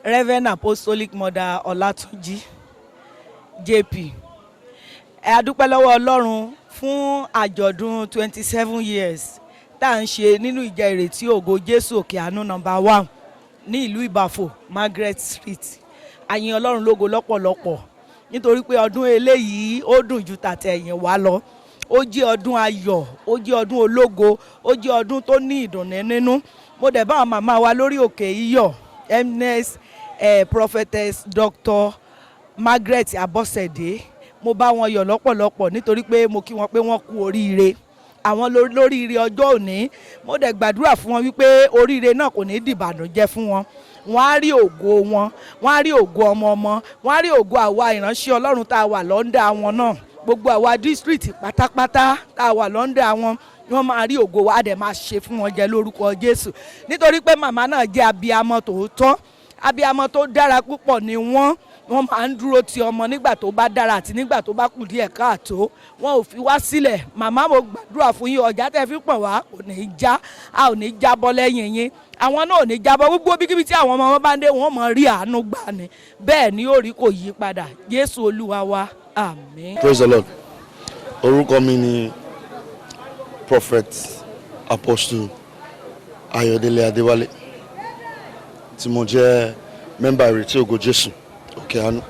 Reverend Apostolic Mother Olatunji JP. A dúpẹ́ lọ́wọ́ Ọlọ́run fún àjọ̀dún 27 years tá à ń ṣe nínú ìjọ Ìrètí Ògo Jesu Òkè Àánú #1 ní ìlú Ìbàfò Margaret Street. A yìn Ọlọ́run lógo lọ́pọ̀lọpọ̀ nítorí pé ọdún eléyìí ó dùn ju tàtẹ̀yìn wá lọ. Ó jẹ́ ọdún ayọ̀, ó jẹ́ ọdún ológo, ó jẹ́ ọdún tó ní ìdùnnú nínú. Mo dẹ̀ bá àwọn màmá wa lórí òkè iyọ̀ Eminence Prophetess Dr. Margaret Abosede. Mo bá wọn yọ̀ lọ́pọ̀lọpọ̀ nítorí pé mo kí wọn pé wọ́n kú oríire. Àwọn lóríire ọjọ́ òní. Mo dẹ̀ gbàdúrà fún wọn wípé oríire náà kò ní dìbànújẹ́ fún wọn. Wọ́n á rí ògo wọn, wọ́n á rí ògo ọmọ ọmọ, wọ́n á rí ògo àwa ìránṣẹ́ Ọlọ́run tá a wà lọ́ndà wọn náà. Gbogbo àwa district pátápátá tá a wà lọ́ndà wọn wọ́n máa rí ògo wa, á dẹ̀ máa ṣe fún wọn jẹ lórúkọ Jésù. Nítorí pé màmá náà jẹ́ abiyamọ tòótọ́, abiyamọ tó dára púpọ̀ ni wọ́n máa ń dúró ti ọmọ nígbà tó bá dára àti nígbà tó bá kù díẹ̀ káàtó. Wọn ò fi wá sílẹ̀. Màmá, mo gbàdúrà fún yín, ọ̀já tẹ́ fi pọ̀n wá kò ní í já, a ò ní í jábọ́ lẹ́yìn yín. Àwọn náà ò ní í jábọ́. Gbogbo bíkíbi tí àwọn ọmọ wọn bá ń dé, wọ́n mọ̀ rí àánú gbà ni. Bẹ́ẹ̀ ni ó rí, kò yí padà. Jésù Olúwa wa, àmín. Praise the Lord. Orúkọ mi ni Prophet Apostle Ayọ̀délé Adéwálé tí mo jẹ́ mẹ́mbà Ireti Ogo Jesu Òkè Àánú.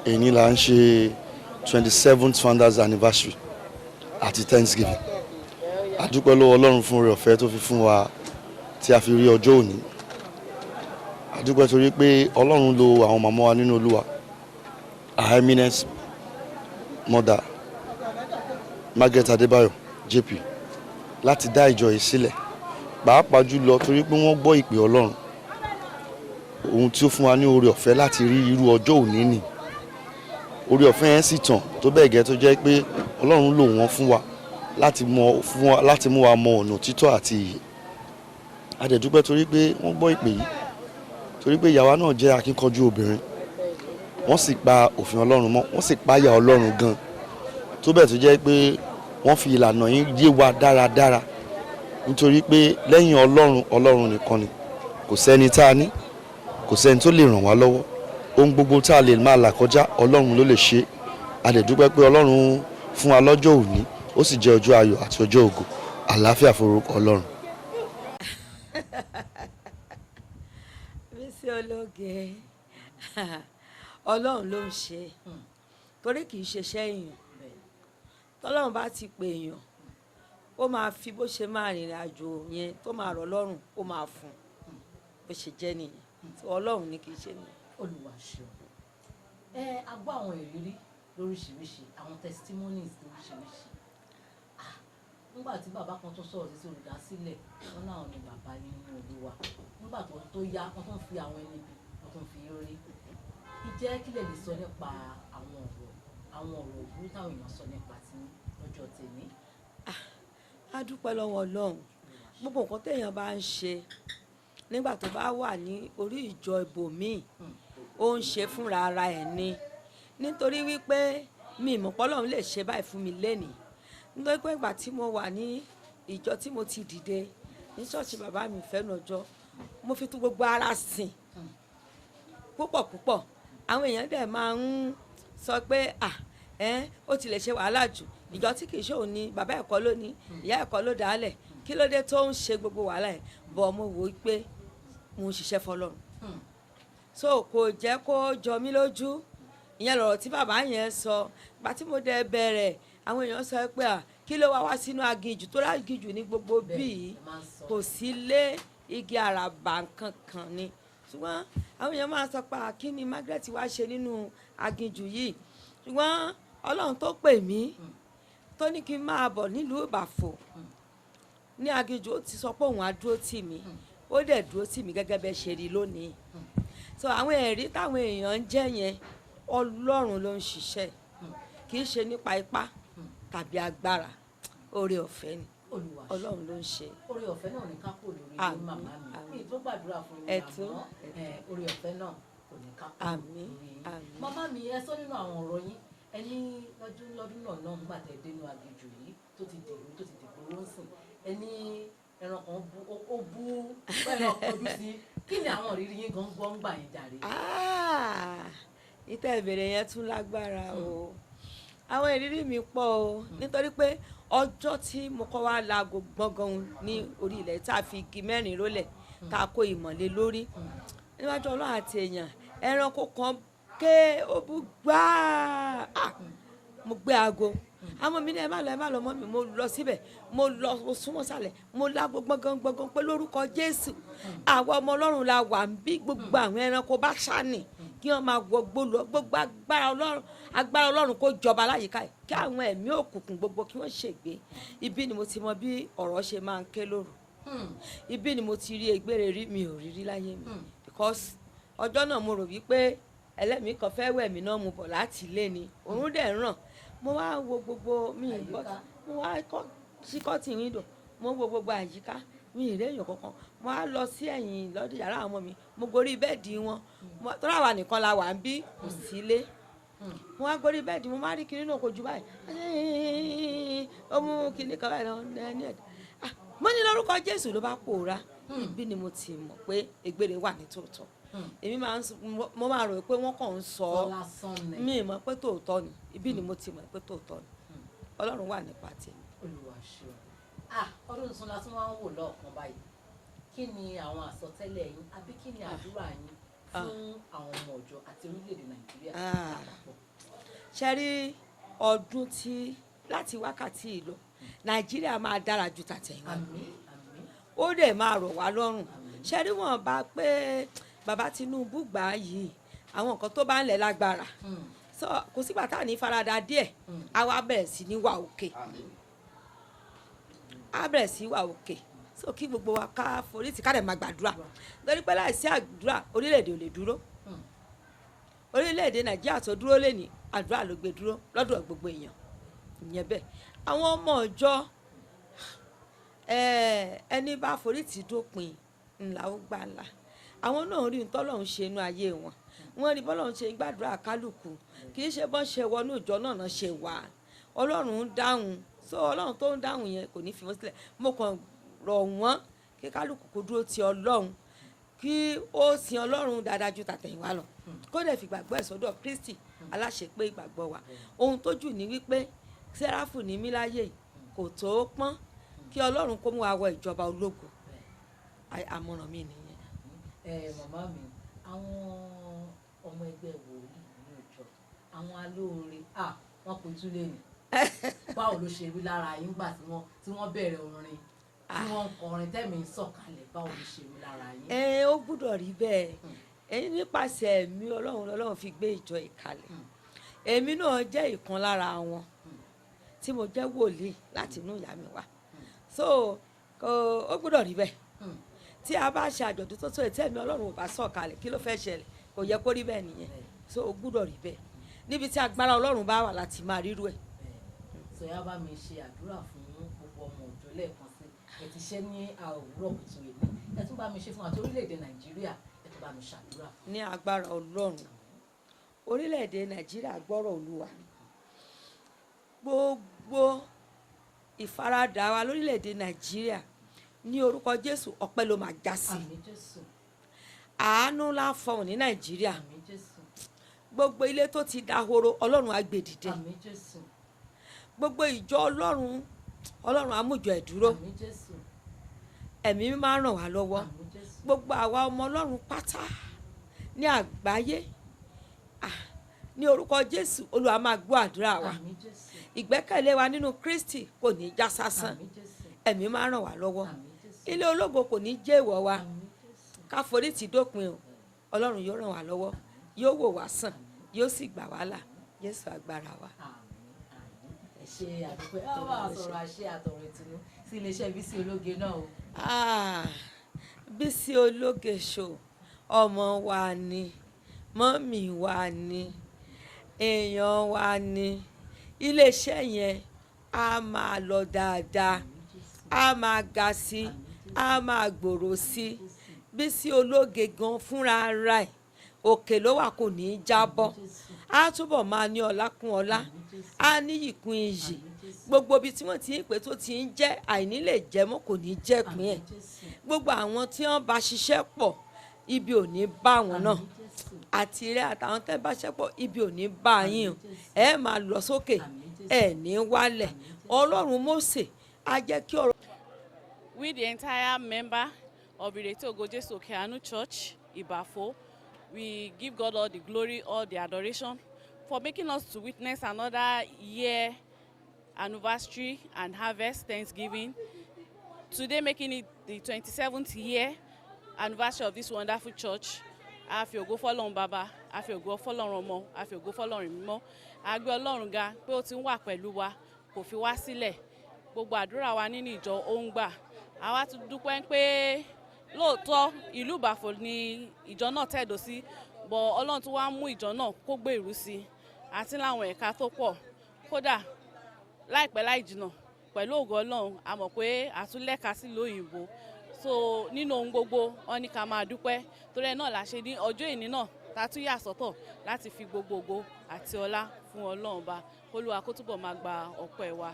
Èyí là ń ṣe 27th founders anniversary àti Thanksgiving. A dúpẹ́ lọ́wọ́ Ọlọ́run fún oore ọ̀fẹ́ tó fi fún wa tí a fi rí ọjọ́ òní. A dúpẹ́ torí pé Ọlọ́run lo àwọn màmá wa nínú Olúwa, Her Eminence Mother Margaret Adébáyọ̀ JP, láti dá ìjọ yìí sílẹ̀, pàápàá jùlọ torí pé wọ́n gbọ́ ìpè Ọlọ́run. Ohun tí ó fún wa ní oore ọ̀fẹ́ láti rí irú ọjọ́ òní nì. Oore ọ̀fẹ́ yẹn sì tàn tó bẹ́ẹ̀ gẹ́ tó jẹ́ pé Ọlọ́run lò wọ́n fún wa láti mú wa mọ ọ̀nà títọ́ àti ìyè. A dẹ̀ dúpẹ́ torí pé wọ́n gbọ́ ìpè yìí, torí pé ìyàwó náà jẹ́ akíkanjú obìnrin. Wọ́n sì pa òfin Ọlọ́run mọ́, wọ́n sì páyà Ọlọ́run gan. Tó bẹ́ẹ̀ tó jẹ́ pé wọ́n fi ìlànà yín yé wa dáradára, nítorí pé lẹ́yìn Ọlọ́run nìkan ni, kò sẹ́ni tá a ní, kò sẹ́ni tó lè ràn wá lọ́wọ́. Ohun gbogbo tá a lè máa là kọjá Ọlọ́run ló lè ṣe. A lè dúpẹ́ pé Ọlọ́run fún wa lọ́jọ́ òní, ó sì jẹ́ ọjọ́ ayọ̀ àti ọjọ́ ògo. Àlàáfíà forúkọ Ọlọ́run. Bísí ológe Ọlọ́run ló ń ṣe, torí kì í ṣe sẹ́yìn. Tọ́lọ́run bá ti pè èèyàn, ó máa fi bó ṣe máa rìnrìn àjò yẹn tó máa rọ̀ lọ́rùn, ó máa fún bó ṣe jẹ́ nìyẹn. Ọlọ́run ni kì í ṣe nìyẹn. Olúwa ṣeun. A gbọ́ àwọn ìrírí lóríṣiríṣi, àwọn testimonies lóríṣiríṣi. Nígbà tí bàbá kan tó sọ̀rọ̀ sí olùdásílẹ̀, wọn náà ni bàbá nínú Olúwa. Nígbà tó yá, wọ́n tún fi àwọn ẹni bí wọ́n tún fi rí. Ìjẹ́ kí lè sọ nípa àwọn ọ̀rọ̀ òwú táwọn èèyàn sọ nípa tí lọ́jọ́ tèmi? A dúpẹ́ lọ́wọ́ Ọlọ́run. Gbogbo nǹkan téèyàn bá ń ṣe nígbà tó bá wà ní orí ìjọ ibòmíì, ó ń ṣe fúnra ara ẹ̀ ni. Nítorí wípé mi ìmọ̀ pé Ọlọ́run lè ṣe báyìí fún mi lénìí. Nítorí pé ìgbà tí mo wà ní ìjọ tí mo ti dìde ní ṣọ́ọ̀ṣì bàbá mi Fẹ́nu Ọjọ́, mo fi tún gbogbo ara sìn púpọ̀ púpọ̀. Àwọn èèyàn dẹ̀ máa ń sọ pé ó ti lè ṣe wàhálà jù. Ìjọ tí kì í ṣe òun ni bàbá ẹ̀kọ́ ló ní, ìyá ẹ̀kọ́ ló dálẹ̀. Kí ló dé tó ń ṣe gbogbo wàhálà ẹ̀? Bọ̀ mo wò ó pé mo ń ṣiṣẹ́ fọlọ́run. So kò jẹ́ kó jọ mí lójú. Ìyẹn lọ̀rọ̀ tí bàbá yẹn sọ. Ìgbà tí mo dẹ̀ bẹ̀rẹ̀, àwọn èèyàn sọ pé kí ló wá sínú aginjù, tó láginjù ní gbogbo bíi kò sí lé igi àràbà kankan ni. Ṣùgbọ́n àwọn èèyàn máa sọ pé kí ni Margaret wá ṣe nínú aginjù yìí? Ṣùgbọ́n Ọlọ́run tó pè mí, tó ní kí n máa bọ̀ nílùú Ìbàfò ní aginjù, ó ti sọ pé òun á dúró tì mí. Ó dẹ̀ dúró tì mí gẹ́gẹ́ bẹ́ẹ̀ ṣe rí lónìí. So àwọn ẹ̀rí táwọn èèyàn ń jẹ́ yẹn, Ọlọ́run ló ń ṣiṣẹ́, kì í ṣe nípa ipá tàbí agbára. Oore ọ̀fẹ́ ni Ọlọ́run ló ń ṣe. Oore ọ̀fẹ́ náà ní ká kò lórí ilé màmá mi. Mi tó gbàdúrà fún mi àmọ́ oore ọ̀fẹ́ náà kò ní ká kò lórí ilé. Màmá mi, ẹ sọ nínú àwọn ọ̀rọ̀ yín, ẹni lọ́dún náà nígbà tẹ́ dénú aginjù yìí tó ti dìgbò ń sìn, ẹni ẹran kan ó bú ẹran kojú sí kí ni àwọn ìrírí yín gan gbọ́ ń gbà yín jàre. ìtẹ́ ìbéèrè yẹn tún lágbára o àwọn ìrírí mi pọ̀ o nítorí pé ọjọ́ tí mo kọ́ wá laago gbọ̀ngàn ní orí ilẹ̀ tá a fi igi mẹ́rin rólẹ̀ tá a kó ìmọ̀lé lórí níwájú Ọlọ́run àti èèyàn ẹranko kan ké ó bú gbáà mo gbé aago àmọ́ mi ní ẹ má lọ mọ́ mi mo lọ síbẹ̀ mo súnmọ́ sàlẹ̀ mo lágbo gbọ̀ngàn pé lórúkọ Jésù àwọn ọmọ Ọlọ́run la wà ń bí gbogbo àwọn ẹranko bá ṣàní kí wọ́n máa wọgbó lọ gbogbo agbára Ọlọ́run kó jọba láyìíká ẹ̀ kí àwọn ẹ̀mí òkùnkùn gbogbo kí wọ́n ṣègbé ibi ni mo ti mọ bí ọ̀rọ̀ ṣe máa ń ké lóru ibi ni mo ti rí egbére rí mi ò rí láyé mi because ọjọ́ náà mo rò wípé ẹlẹ́mìí kan fẹ́ wẹ̀ mí náà mo bọ̀ láti ilé ni òun dẹ̀ ń ràn mo wá wo gbogbo mi ìgbọ́ mo wá sí kọ́tì wíńdò mo wo gbogbo àyíká mi ìrẹ́ èèyàn kankan mo wá lọ sí ẹ̀yìn lọ́dún yàrá àwọn ọmọ mi mo gorí bẹ́ẹ̀dì wọn tọ́lá wa nìkan la wà ń bí kò sílé mo wá gorí bẹ́ẹ̀dì mo má rí kinní náà kojú báyìí ó mú kinní kan báyìí náà ní ẹ̀dá mo ní lórúkọ Jésù ló bá pòórá ibi ni mo ti mọ̀ pé ègbére wà ní tòótọ́ èmi mo máa rò pé wọ́n kàn ń sọ ọ́ mi mọ̀ pé tòótọ́ ni ibi ni mo ti mọ̀ pé tòótọ́ ni Ọlọ́run wà nípa tèmi. Olúwa ṣe ọdún tuntun la tún máa ń wò lọ́ọ̀kan báyìí kí ni àwọn àsọtẹ́lẹ̀ yín àbí kí ni àdúrà yín fún àwọn ọmọ ọ̀jọ́ àti orílẹ̀-èdè Nàìjíríà lápapọ̀. ṣe rí ọdún tí láti wákàtí ìlọ Nàìjíríà máa dára ju tàtẹ̀yìnwá ó dẹ̀ máa rọ̀ wá lọ́rùn ṣe rí wọn bá pé bàbá Tinubu gbà á yìí àwọn nǹkan tó bá ń lẹ̀ lágbára kò sígbà tá à ní farada díẹ̀ á wá bẹ̀rẹ̀ sí ní wà òkè so kí gbogbo wa ká forí tì ká dẹ̀ máa gbàdúrà lórí pé láìsí àdúrà orílẹ̀-èdè ò lè dúró orílẹ̀-èdè Nàìjíríà tó dúró lé ní àdúrà ló gbé dúró lọ́dọ̀ gbogbo èèyàn ìyẹn bẹ́ẹ̀ àwọn ọmọ ọjọ́ ẹni bá forí tì dópin ńlá ó gbà ńlá àwọn náà rí ntọ́lọ́run ṣe inú ayé wọn wọ́n rí bọ́lọ́run ṣe gbàdúrà kálukú kì í ṣe bọ́n ṣe wọnú ìjọ náà ṣe wà Ọlọ́run ń dáhùn so Ọlọ́run tó ń dáhùn yẹn kò ní fi wọ́n sílẹ̀ mo kàn rọ̀ wọ́n kí kálukú kó dúró ti Ọlọ́run kí ó sin Ọlọ́run dáadáa ju tàtẹ̀yìnwá lọ kó dẹ̀ fi gbàgbọ́ ẹ̀ sọ́dọ̀ Kristi aláṣepé ìgbàgbọ́ wa ohun tójú ní wípé sẹ́ráfù ní mí láyé kò tó pọ́n kí Ọlọ́run kó mú wa wọ ìjọba ológo àmọ̀ràn mi nìyẹn. Màmá mi àwọn ọmọ ẹgbẹ́ wòlíì ní ìjọ àwọn alóore wọn kò tún lè ní báwo ló ṣe rí lára yín gbà tí wọ́n bẹ̀rẹ̀ orin tí wọ́n ń kọrin tẹ́mi ń sọ̀kalẹ̀ báwo ló ṣe rí lára yín. ó gbúdọ̀ rí bẹ́ẹ̀ ẹ̀yin nípasẹ̀ ẹ̀mí Ọlọ́run fi gbé ìjọ ìkàlẹ̀ èmi náà jẹ́ ìkan lára wọn tí mo jẹ́ wòlíì láti inú ìyá mi wá so ó gbúdọ̀ rí bẹ́ẹ̀ tí a bá ṣe àjọ̀dún tó ètí ẹ̀mí Ọlọ́run ò bá sọ̀kalẹ̀ kí ló fẹ́ ṣẹlẹ̀ kò yẹ kó rí bẹ́ẹ̀ nìyẹn so ó gbúdọ̀ rí bẹ́ẹ̀ níbi tí agbára Ọlọ́run bá wà láti máa rírú ẹ̀. sọyá bá mi ṣe àdúrà fún gbogbo ọmọ ọ̀dọ́ lẹ́ẹ̀kan sí ẹ ti ṣe ní àwòrán kùtù èmi ẹ tún bá mi ṣe fún àti orílẹ̀-èdè Nàìjíríà ẹ tún bá mi ṣàdúrà. ní agbára Ọlọ́run orílẹ̀-èdè Nàìjíríà gbọ́rọ̀ Olúwa gbogbo ìfaradà wa lórílẹ̀-èdè Nàìjíríà ní orúkọ Jésù ọpẹ́ ló máa já sí àánú ńlá fọhùn ní Nàìjíríà gbogbo ilé tó ti dahoro Ọlọ́run á gbé dìde gbogbo ìjọ Ọlọ́run á mú ìjọ ẹ̀ dúró ẹ̀mí máa ràn wá lọ́wọ́ gbogbo àwa ọmọ Ọlọ́run pátá ní àgbáyé ní orúkọ Jésù Olúwa máa gbọ́ àdúrà wa ìgbẹ́kẹ̀lé wa nínú Kristi kò ní já sásán ẹ̀mí máa ràn wá lọ́wọ́ ilé ológo kò ní jẹ́ ìwọ̀ wa ká forí tì dópin o Ọlọ́run yóò ràn wá lọ́wọ́ yóò wò wá sàn yóò sì gbà wá là Jésù agbára wa. ṣe àdúpẹ́ ọba àsọ̀rọ̀ àṣẹ àtọ̀rọ̀ ìtùnú sí iléeṣẹ́ Bísí Ológe náà o. Bísí Ológe show ọmọ wa ni mọ́mì wa ni èèyàn wa ni iléeṣẹ́ yẹn a máa lọ dáadáa a máa ga sí a máa gbòòrò sí Bísí Ológe gan fúnra ara ẹ̀ òkè ló wà kò ní í jábọ́ á túbọ̀ máa ní ọlá kún ọlá á níyì kún iyì gbogbo ibi tí wọ́n ti ń pè tó ti ń jẹ́ àìní lè jẹ́ mọ́ kò ní í jẹ́ pín ẹ̀ gbogbo àwọn tí wọ́n bá ṣiṣẹ́ pọ̀ ibi ò ní bá wọn náà àti rẹ àtàwọn tẹ́ bá ṣẹ́pọ̀ ibi ò ní bá yín o ẹ máa lọ sókè ẹ ní wálẹ̀ ọlọ́run Mósè á jẹ́ kí ọ̀rọ̀. We, the entire member of Ireti Ogo Jesu Church, Ibafo, we give God all the glory, all the adoration for making us to witness another year anniversary and harvest Thanksgiving. Today making it the 27th year anniversary of this wonderful church. A fi ògo fọ́lọ́run bàbá, a fi ògo fọ́lọ́run ọmọ, a fi ògo fọ́lọ́run mímọ́. A gbé Ọlọ́run ga pé ó ti ń wà pẹ̀lú wa, kò fi wá sílẹ̀. Gbogbo àdúrà wa nínú ìjọ ó ń gbà. Àwa tún dúpẹ́ pé lóòótọ́ ìlú Ìbàfò ni ìjọ náà tẹ̀dó sí, bọ̀ Ọlọ́run tún wá mú ìjọ náà kó gbèrú sí àti láwọn ẹ̀ka tó pọ̀. Kódà láìpẹ́ láì jìnnà pẹ̀lú ògo Ọlọ́run a mọ̀ pé àtúnlẹ̀ka sílùú òyìnbó. So nínú ohun gbogbo wọn ní ká máa dúpẹ́ torí ẹ̀ náà la ṣe ní ọjọ́ ìní náà ta tún yà sọ́tọ̀ láti fi gbogbo ògo àti ọlá fún Ọlọ́run ba. Olúwa kó túbọ̀ máa gba ọpẹ́ wa.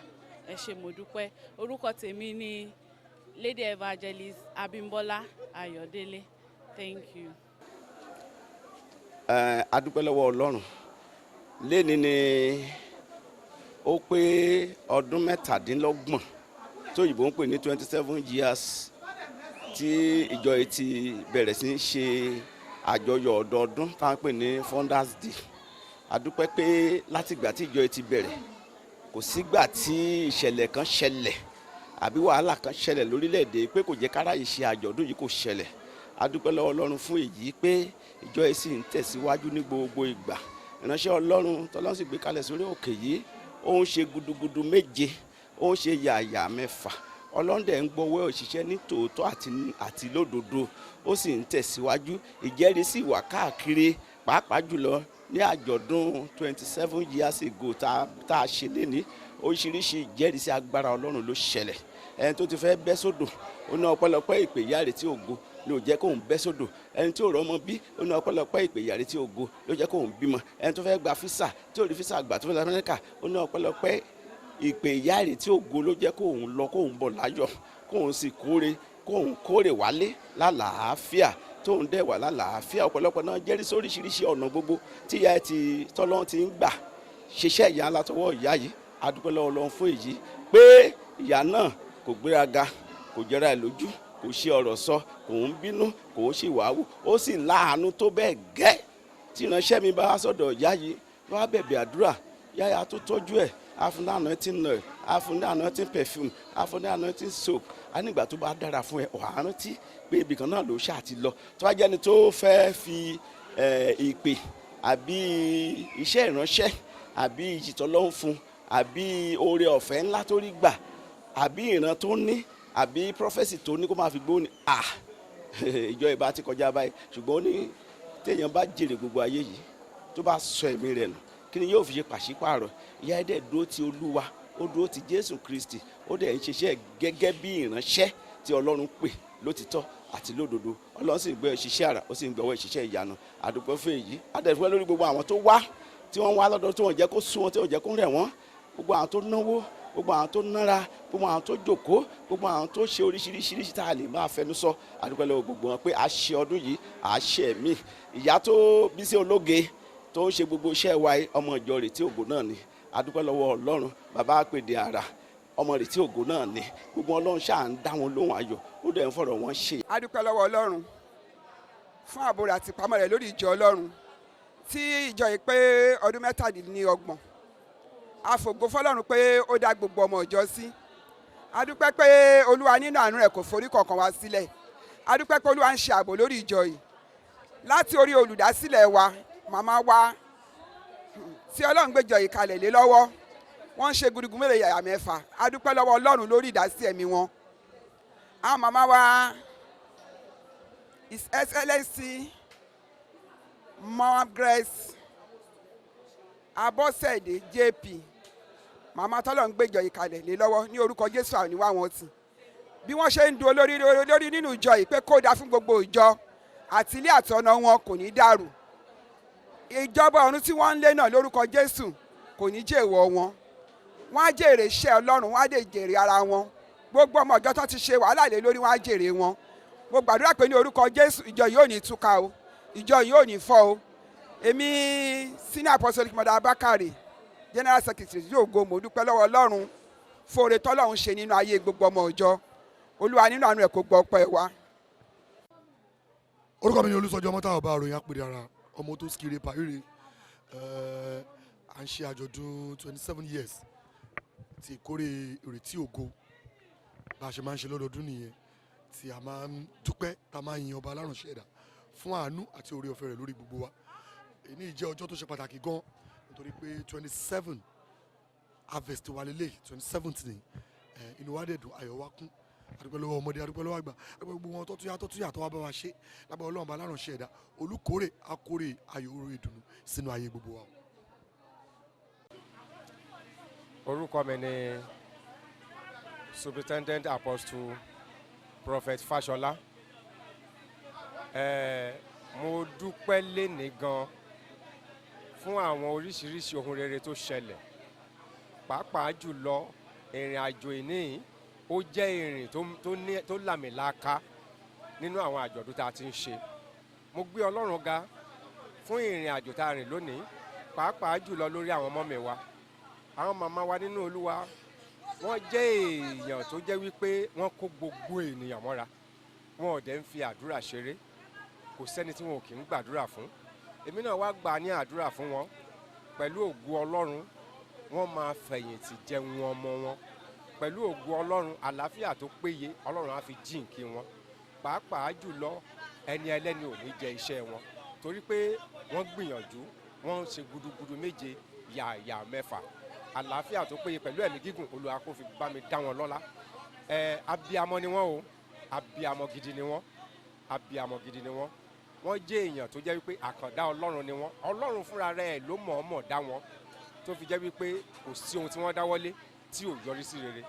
Ẹ ṣé mo dúpẹ́. Orúkọ tèmi ni Lady Evangelist Abímbọ́lá Ayọ̀délé. Thank you. A dúpẹ́ lọ́wọ́ Ọlọ́run. Léni ni ó pé ọdún 17 tó òyìnbó ń pè ní 27 years tí ìjọ yìí ti bẹ̀rẹ̀ sí ṣe àjọyọ̀ ọdọọdún tá à ń pè ní Founders Day. A dúpẹ́ pé látìgbà tí ìjọ yìí ti bẹ̀rẹ̀ kò sígbà tí ìṣẹ̀lẹ̀ kan ṣẹlẹ̀ àbí wàhálà kan ṣẹlẹ̀ lórílẹ̀‐èdè pé kò jẹ́ káráyè ṣe àjọ̀dún yìí kò ṣẹlẹ̀. A dúpẹ́ lọ́wọ́ Ọlọ́run fún èyí pé ìjọ yìí sì ń tẹ̀síwájú ní gbogbo ìgbà. Ìránṣẹ́ Ọlọ́run tọ́lọ́run sì gbé kalẹ̀ sórí òkè yìí ó ń ṣe gudugudu méje ó ń ṣe yàyà mẹ́fà. Ọlọ́run dẹ̀ ń gbọ́wọ́ òṣìṣẹ́ ní tòótọ́ àti lódodo ó sì ń tẹ̀síwájú. Ìjẹ́rìí sì wà káàkiri pàápàá jùlọ ní àjọ̀dún 27 years ago tá a ṣe léni oríṣiríṣi ìjẹ́rìí sí agbára Ọlọ́run ló ṣẹlẹ̀. Ẹni tó ti fẹ́ bẹ́ sódò ó ní ọpẹ́lọpẹ́ ìpè ìyá Ireti Ogo ló jẹ́ kóun bẹ́ sódò. Ẹni tí ò rọ́mọ bí ó ní ọpẹ́lọpẹ́ ìpè ìyá Ireti Ogo ló jẹ́ kóun bímọ. Ẹni tó fẹ́ gba físà tí ò rí físà gbà tó fẹ́ lọ Amẹ́ríkà ó ní ọpẹ́lọpẹ́ ìpè ìyá Ireti Ogo ló jẹ́ kóun lọ kóun bọ̀ láyọ̀ kóun sì kórè wálé lálàáfíà tóun dẹ̀ wà lálàáfíà. Ọ̀pọ̀lọpọ̀ náà jẹ́rìí sóríṣiríṣi ọ̀nà gbogbo tí ìyá ẹ̀ ti tọ́lọ́run ti ń gbà ṣiṣẹ́ ìyá látọwọ́ ìyá yìí. A dúpẹ́ lọ́wọ́ Ọlọ́run fún èyí pé ìyá náà kò gbéraga kò jẹra ẹ̀ lójú kò ṣe ọ̀rọ̀ sọ kò ń bínú kò ń ṣe wàhálù ó sì láàánú tó bẹ́ẹ̀ gẹ́ tí ìránṣẹ́ mi bá sọ̀dọ̀ ìyá yìí wá bẹ̀bẹ̀ àdúrà yáyà tó tọ́jú ẹ̀ á fún ní anointing oil á fún ní anointing perfume á fún ní anointing soap á nígbà tó bá dára fún ẹ ọ̀hán rántí pé ibì kan náà ló ṣáà ti lọ tó bá jẹ́ni tó fẹ́ fi ìpè àbí iṣẹ́ ìránṣẹ́ àbí ìjìtọ́lọ́hún fún àbí oore ọ̀fẹ́ ńlá tó rí gbà àbí ìran tó ní àbí prọfẹ́sì tó ní kó máa fi gbóni ìjọ ìbá ti kọjá báyìí ṣùgbọ́n ó ní téèyàn bá jèrè gbogbo ayé yìí tó bá sọ ẹ̀mí rẹ̀ nù kí ni yóò fi ṣe pàṣípààrọ̀. Ìyá ẹ̀ dẹ̀ dúró ti Olúwa ó dúró ti Jésù Kristi ó dẹ̀ ń ṣiṣẹ́ gẹ́gẹ́ bí ìránṣẹ́ tí Ọlọ́run pè lótìtọ́ àti lódodo. Ọlọ́run sì ń gbé ìṣiṣẹ́ àrà ó sì ń gbọ́wọ́ ìṣiṣẹ́ ìyanu. A dúpẹ́ fún èyí a dẹ̀ dúpẹ́ lórí gbogbo àwọn tó wá tí wọ́n wá lọ́dọ̀ tí wọ́n jẹ́ kó sún wọn tí wọ́n jẹ́ kó rẹ̀ wọ́n gbogbo àwọn tó náwó gbogbo àwọn tó nára gbogbo àwọn tó jókòó gbogbo àwọn tó ṣe oríṣiríṣi tá a lè máa fẹnu sọ. A dúpẹ́ lọ́wọ́ gbogbo wọn pé a ṣe ọdún yìí a ṣe ẹ̀mí. Ìyá tó bí sí ológe tó ń ṣe gbogbo iṣẹ́ wa ọmọ ìjọ Ireti Ogo náà ni. A dúpẹ́ lọ́wọ́ Ọlọ́run bàbá àpèdè àrà ọmọ Ireti Ogo náà ni gbogbo Ọlọ́run ṣáà ń dá wọn lóhùn ayọ̀ ó dẹ̀ ń fọ̀rọ̀ wọn ṣe. A dúpẹ́ lọ́wọ́ Ọlọ́run fún ààbò rẹ̀ àti ìpamọ́ rẹ̀ lórí ìjọ Ọlọ́run tí ìjọ yìí pé ọdún 27. A fògo fọ́lọ́run pé ó dá gbogbo ọmọ ìjọ sí. A dúpẹ́ pé Olúwa nínú àánú rẹ̀ kò forí kankan wá sílẹ̀. A dúpẹ́ pé Olúwa ń ṣe ààbò lórí ìjọ yìí láti orí olùdásílẹ̀ wa màmá wa tí Ọlọ́run gbé ìjọ yìí kalẹ̀ lé lọ́wọ́ wọ́n ń ṣe gudugun mélòó yàyà mẹ́fà. A dúpẹ́ lọ́wọ́ Ọlọ́run lórí ìdásí ẹ̀mí wọn. Àwọn màmá wa His Excellency Margaret Abọ́sẹ̀dé JP màmá tọ́lọ́run gbé ìjọ yìí kalẹ̀ lé lọ́wọ́ ní orúkọ Jésù àníwá wọn tì bí wọ́n ṣe ń du olórí nínú ìjọ yìí pé kó dáa fún gbogbo ìjọ àti ilé àtọ̀nà wọn kò ní dàrú. Ìjọba ọ̀run tí wọ́n ń lé náà lórúkọ Jésù kò ní jèèwọ̀ wọn. Wọ́n á jèrè iṣẹ́ Ọlọ́run wọ́n á dé jèrè ara wọn. Gbogbo ọmọ ìjọ tó ti ṣe wàhálà lé lórí wọ́n á jèrè wọn. mo gbàdúrà pé ní orúkọ Jésù ìjọ yìí ò ní túká o, ìjọ yìí ò ní fọ́ o. Èmi senior apostolic mother Abakare general secretary yóò go, mo dúpẹ́ lọ́wọ́ Ọlọ́run fóore tọ́lọ́run ṣe nínú ayé gbogbo ọmọ ìjọ. Olúwa nínú àánú ẹ̀ kó gbọ́ ọpẹ́ wa. Orúkọ mi ni Olúsọjí Ọmọ́táyọ̀ ọba àròyìn àpèrè ara ọmọ tó sikiri pàríre. À ń ṣe àjọ̀dún 27 years ti ìkórè Ireti Ogo bá a ṣe máa ń ṣe lọ́dọọdún nìyẹn, tí a máa ń dúpẹ́ tá a máa ń yin ọba alárànṣẹ́ ẹ̀dá fún àánú àti oore ọ̀fẹ́ rẹ̀ lórí gbogbo wa. Èyí jẹ́ ọjọ́ tó ṣe pàtàkì gan nítorí pé 27 harvest wa lélẹ̀ 27th ni, inú wa dẹ̀ dùn, ayọ̀ wa kún. Adúpẹ́ lọ́wọ́ ọmọdé, adúpẹ́ lọ́wọ́ àgbà, adúpẹ́ gbogbo wọn tọ́túyà tó wá bá wa ṣe lábẹ́ Ọlọ́run bá alárànṣẹ́ ẹ̀dá olùkórè akórè ayọ̀ oore ìdùnnú sínú ayé gbogbo wa. Orúkọ mi ni Superintendent Apostle Prophet Fashola. Mo dúpẹ́ lénìí gan fún àwọn oríṣiríṣi ohun rere tó ṣẹlẹ̀, pàápàá jùlọ ìrìn àjò ìní ó jẹ́ ìrìn tó làmìlaka nínú àwọn àjọ̀dún tá a ti ń ṣe. Mo gbé Ọlọ́run ga fún ìrìn àjò tá a rìn lónìí, pàápàá jùlọ lórí àwọn ọmọ mi wa, àwọn màmá wa nínú Olúwa. Wọ́n jẹ́ èèyàn tó jẹ́ wípé wọ́n kó gbogbo ènìyàn mọ́ra, wọn ò dẹ̀ ń fi àdúrà ṣeré, kò sẹ́ni tí wọn ò kì í gbàdúrà fún. Èmi náà wá gbà ní àdúrà fún wọn. Pẹ̀lú ògo Ọlọ́run wọ́n máa fẹ̀yìntì jẹun ọmọ wọn. Pẹ̀lú ògo Ọlọ́run àlàáfíà tó péye Ọlọ́run á fi jíǹkí wọn. Pàápàá jùlọ ẹni ẹlẹ́ni ò ní jẹ iṣẹ́ wọn, torí pé wọ́n gbìyànjú, wọ́n ń ṣe gudugudu méje yàyà mẹ́fà. Àlàáfíà tó péye pẹ̀lú ẹ̀mí gígùn Olúwa kó fi bá mi dá wọn lọ́lá. Abiyamọ ni wọ́n o, abiyamọ gidi ni wọ́n, abiyamọ gidi ni wọ́n. Wọ́n jẹ́ èèyàn tó jẹ́ wípé àkàndá Ọlọ́run ni wọ́n. Ọlọ́run fúnra rẹ̀ ló mọ̀ọ́mọ̀ dá wọn, tó fi jẹ́ wípé kò sí ohun tí wọ́n dáwọ́lé tí ò yọrí sí rere.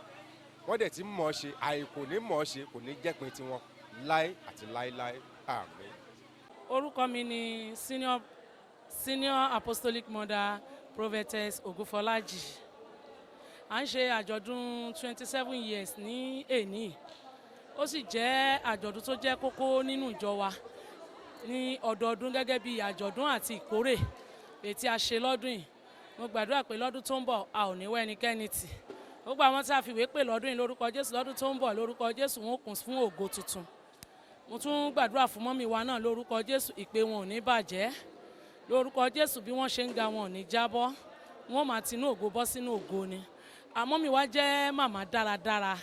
Wọ́n dẹ̀ ti mọ̀ ọ́ ṣe, àìkò ní mọ̀ ọ́ ṣe kò ní jẹ́pin tiwọn láé àti láéláé. Àmín. Orúkọ mi ni senior apostolic mother prophetess Ogufolaji. À ń ṣe àjọ̀dún 27 years ní èní. Ó sì jẹ́ àjọ̀dún tó jẹ́ kókó nínú ìjọ wa ní ọdọọdún gẹ́gẹ́ bí àjọ̀dún àti ìkórè èyí tí a ṣe lọ́dún yìí. Mo gbàdúrà pé lọ́dún tó ń bọ̀ a ò ní wá ẹnikẹ́ni tì. Gbogbo àwọn tí a fìwé pè lọ́dún yìí lórúkọ Jésù, lọ́dún tó ń bọ̀ lórúkọ Jésù wọn ó kún fún ògo tuntun. Mo tún gbàdúrà fún mọ́mì wa náà lórúkọ Jésù, ìpè wọn ò ní bàjẹ́. Lórúkọ Jésù bí wọ́n ṣe ń ga wọn ò ní jábọ́, wọ́n máa tinú ògo bọ́ sínú ògo ni. Àmọ́ mi wá jẹ́ màmá dáradára,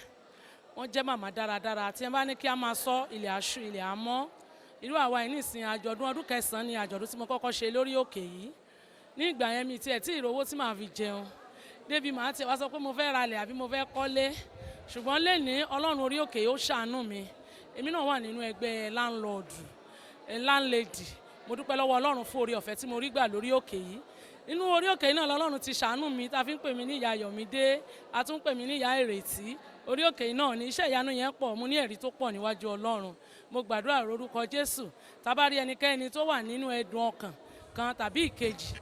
wọ́n jẹ́ màmá dáradára. Tí ẹ bá ní kí a máa sọ ilẹ̀ aṣú ilẹ̀ àmọ́, irú àwa yìí nísìn àjọ̀dún ọdún kẹsàn-án ni àjọ̀dún tí mo kọ́kọ́ ṣe lórí òkè yìí. Ní ìgbà yẹn mi tiẹ̀ tí ìrówó tí màá fi jẹun débi màá tiẹ̀ wá sọ pé mo fẹ́ ralẹ̀ àbí mo fẹ́ kọ́lé, ṣùgbọ́n lénìí Ọlọ́run orí òkè yóò ṣàánú mi. Èmi náà wà nínú ẹgbẹ́ landlady. Mo dúpẹ́ lọ́wọ́ Ọlọ́run fún oore ọ̀fẹ́ tí mo rí gbà lórí òkè yìí. Inú orí òkè náà lọ́lọ́run ti ṣàánú mi, tá fi ń pè mí ní ìyá Yọ̀mídé, a tún ń pè mí ní ìyá Ìrètí. Orí òkè náà ní iṣẹ́ ìyanu yẹn pọ̀, mo ní ẹ̀rí tó pọ̀ níwájú Ọlọ́run. Mo gbàdúrà lórúkọ Jésù, tá bá rí ẹnikẹ́ni tó wà nínú ẹ̀dùn ọkàn kan tàbí ìkejì,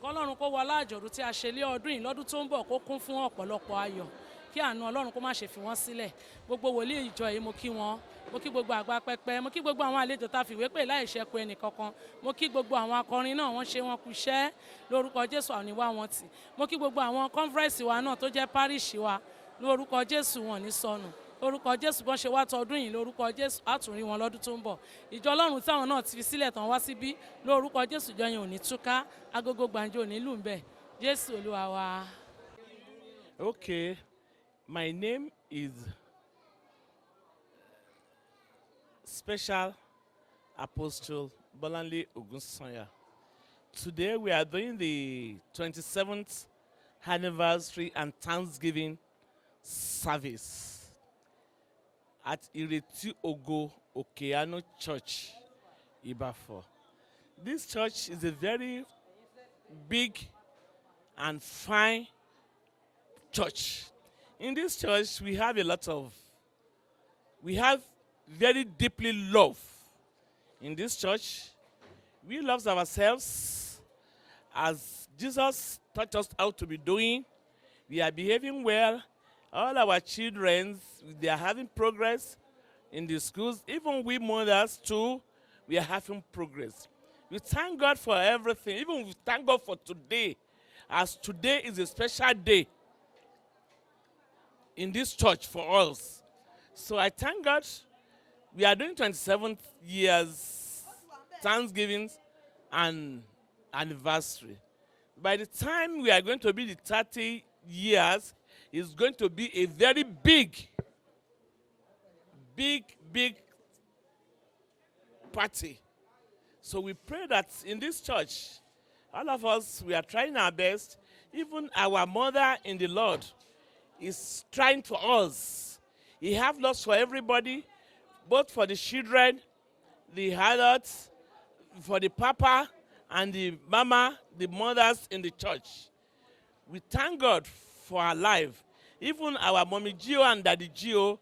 kọ́lọ́run kó wọlá àjọ̀dún tí a ṣe lé ọdún yìí lọ́dún tó ń bọ̀ kó kún fún ọ̀pọ̀lọpọ̀ ayọ̀, kí àánú Ọlọ́run kó má ṣe fi wọ́n sílẹ̀. Gbogbo wòlíì ìjọ yìí mo kí wọn, mo kí gbogbo àgbà pẹpẹ, mo kí gbogbo àwọn àlejò tá fìwé pè láì ṣẹ́kù ẹnì kankan, mo kí gbogbo àwọn akọrin náà, wọ́n ṣe wọn kú iṣẹ́ lórúkọ Jésù, àwọn níwá wọn tì. Mo kí gbogbo àwọn conference wa náà tó jẹ́ parish wa lórúkọ Jésù, wọn ní sọnù lórúkọ Jésù. Bọ́n ṣe wá tọdún yìí lórúkọ Jésù, á tún rí wọn lọ́dún tó ń bọ̀. Ìjọ Ọlọ́run táwọn náà ti fi sílẹ̀ tán wá síbí lórúkọ Jésù, ìjọ yẹn ò ní túká, agogo gbàǹjo ò ní lù ń bẹ̀. Jésù Olúwa wa. Okay, my name is Special Apostle Bolanle Ogunsanya. Today we are doing the 27th anniversary and Thanksgiving service at Ireti Ogo Jesu Church, Ibafo. This church is a very big and fine church. In this church, we have very deeply love. In this church, we love ourselves as Jesus taught us how to be doing. We are behaving well. All our children, they are having progress. in the schools. Even we mothers too, we are having progress. We thank God for everything. Even we thank God for today, as today is a special day in this church for us. So I thank God. We are doing 27th years Thanksgiving and anniversary. By the time we are going to be the 30 years, it's going to be a very big party. So we pray that in this church, all of us, we are trying our best. Even our mother in the Lord is trying for us. He have lots for everybody, both for the children, the adults, for the papa and the mama, the mothers in the church. We thank God for our life. Even our mommy Gio and daddy Gio,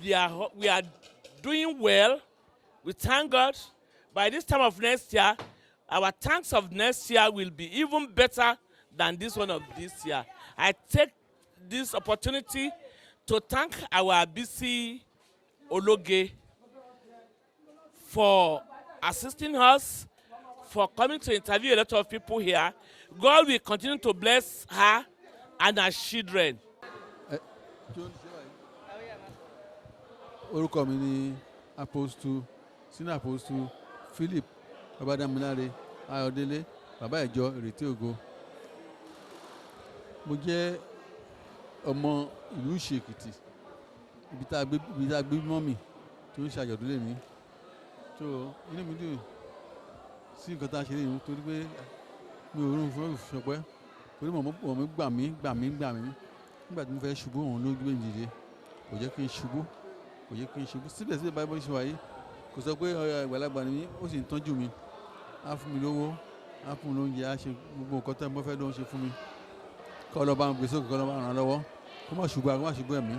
we are doing well. We thank God. By this time of next year, our thanks of next year will be even better than this one of this year. I take this opportunity to thank our BC Ologe for assisting us, for coming to interview a lot of people here. God will continue to bless her and her children. Orúkọ mi ni senior apostle Philip Babadamunare Ayọ̀délé bàbá ìjọ Ireti Ogo. Mo jẹ́ ọmọ ìlú Ìṣèkìtì, ibi tá a gbé mọ́mì tó ń ṣàjọ̀dún lẹ́ni. So inú mi dùn sí nǹkan tá a ṣe lẹ́yìn torí pé mi ò rún fún ìṣọpẹ́ torí mọ̀ mi gbà mí nígbà tí mo fẹ́ ṣubú òun ló gbé mi dìde, kò jẹ́ kí n ṣubú. Síbẹ̀síbẹ̀ báyìí bó ṣe wà yìí kò sọ pé àgbàlagbà ni mí, ó sì ń tọ́jú mi, á fún mi lówó, á fún mi lóúnjẹ, á ṣe gbogbo nǹkan tẹ́ mo fẹ́ ló ń ṣe fún mi. Kọ́ lọ bá ń gbé sókè, kọ́ lọ bá ràn án lọ́wọ́, kó má ṣubú ẹ̀mí,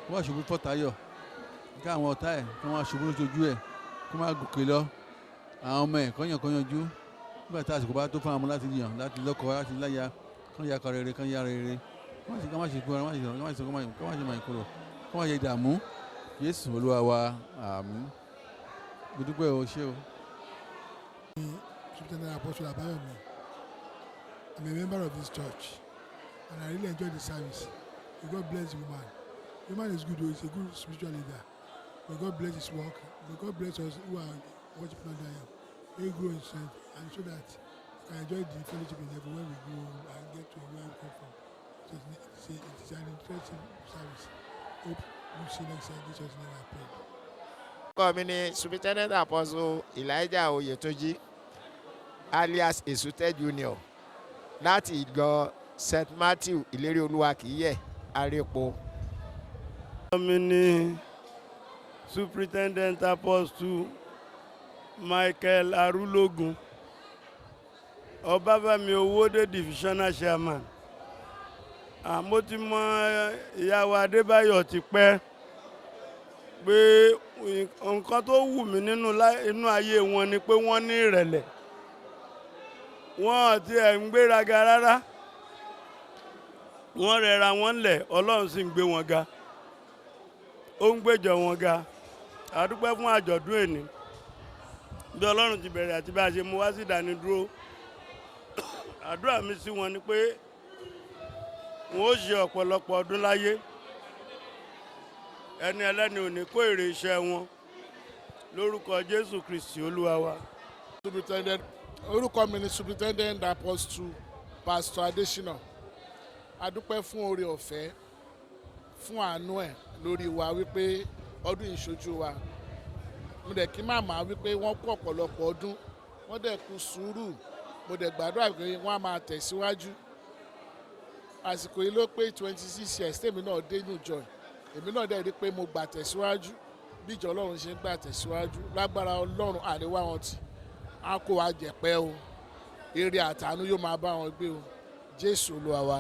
kó má ṣubú fọ́tayọ̀, kí àwọn ọ̀tá ẹ̀ kó má ṣubú lójú ẹ̀, kó má gòkè lọ. Àwọn ọmọ ẹ̀ kọ́yànjú nígbà tí àsìkò bá tó fún àwọn láti yàn, láti lọ́kọ, láti láya, kán ya kọ rere, kán ya rere, kán má ṣe kúrò, kán má ṣe máa kúrò, kán má ṣe dààmú. Jésù Olúwa wa, àmín. Mo dúpẹ́ o, ṣé o. Superintendent Apostle Abayomi. I'm a member of this church and I really enjoy the service. May God bless the woman. The woman is good, he's a good spiritual leader. May God bless his work. May God bless us who are worshiping under him. May he grow in strength and so that we can enjoy the fellowship in heaven when we go and get to where we come from. So it is an interesting service. Hope you see next year. Jesus' name I pray. Orúkọ mi ni Superintendent Apostle Elijah Oyetoji alias Esute Junior láti ìjọ St. Matthew Ìlérí Olúwa Kìíyẹ̀ Arépo. Orúkọ mi ni Superintendent Apostle Michael Arulogun Ọbáfẹ́mi Owódé Divisional Chairman. Mo ti mọ ìyàwó Adébáyọ̀ ti pẹ́ pé nǹkan tó wù mí nínú ayé wọn ni pé wọ́n ní ìrẹ̀lẹ̀, wọ́n ti ẹ̀ ń gbéraga rárá, wọ́n rẹra wọn lẹ̀, Ọlọ́run sì ń gbé wọn ga, ó ń gbéjọ wọn ga. A dúpẹ́ fún àjọ̀dún èní bí Ọlọ́run ti bẹ̀rẹ̀ àti bí a ṣe mú wá sí ìdánidúró. Àdúrà mi sí wọn ni pé wọ́n ó ṣe ọ̀pọ̀lọpọ̀ ọdún láyé, ẹni ẹlẹ́ni ò ní kó èrè iṣẹ́ wọn, lórúkọ Jésù Kristi Olúwa wa. Orúkọ mi ni Superintendent Apostle Pastor Adesina. A dúpẹ́ fún oore ọ̀fẹ́, fún àánú ẹ̀ lórí wa wípé ọdún ìṣojú wa. Mo dẹ̀ kí màmá wípé wọ́n kú ọ̀pọ̀lọpọ̀ ọdún, wọ́n dẹ̀ kú sùúrù, mo dẹ̀ gbàdúrà pé wọ́n á máa tẹ̀síwájú. Àsìkò yìí ló pé 26 years tèmi náà dé inú ìjọ, èmi náà dẹ̀ rí pé mo gbà tẹ̀síwájú bí ìjọ Ọlọ́run ṣe ń gbà tẹ̀síwájú. Lágbára Ọlọ́run àríwá wọn tì, á kó wa jẹ̀pẹ́ o, ire àtàánú yóò máa bá wọn gbé o. Jésù Olúwa wa.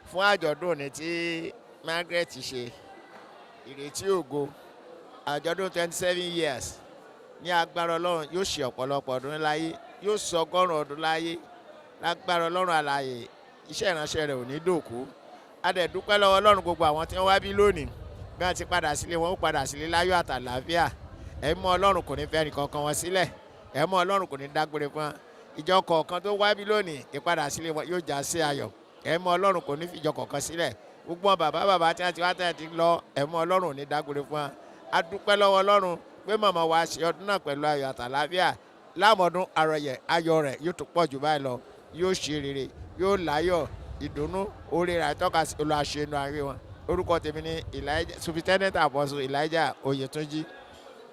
Fún àjọ̀dún òní tí Margaret ṣe Ìrètí Ògo, àjọ̀dún 27 years ní agbára Ọlọ́run yóò ṣe ọ̀pọ̀lọpọ̀ ọdún láyé, yóò sọ ọgọ́rùn-ún ọdún láyé. Lágbára Ọlọ́run alààyè, iṣẹ́ ìránṣẹ́ rẹ̀ ò ní dòkú. A dẹ̀ dúpẹ́ lọ́wọ́ Ọlọ́run gbogbo àwọn tí wọ́n wá bí lónìí bí wọ́n ti padà sílé wọn ó padà sílé láyọ̀ àtàlàáfíà ẹ̀mí ọlọ́run kò ní fẹ́ ẹnìkankan wọn sílẹ̀ ẹ̀mí ọlọ́run kò ní dágbére fún wọn ìjọ kọ̀ọ̀kan tó wá bí lónìí ìpadà sílé wọn yóò já sí ayọ̀ ẹ̀mí ọlọ́run kò ní fi ìjọ kọ̀ọ̀kan sílẹ̀ gbogbo bàbá tí wọ́n ti wá tẹ̀ ti lọ ẹ̀mí ọlọ́run ò ní dágbére fún wọn a dúpẹ́ lọ́wọ́ ọlọ́run pé màmá wa ṣe ọdún náà pẹ̀lú ayọ̀ àtàlàáfíà lámọ̀dún àròyẹ̀ ayọ̀ rẹ̀ yóò tún pọ̀ jù báyìí lọ yóò ṣe rere yóò láyọ̀ ìdùnnú oore rẹ̀ tọ́ka sí olùwàṣẹ́nu àárẹ̀ wọn orúkọ tèmi ni Superintendent Apostle Elijah Oyetunji.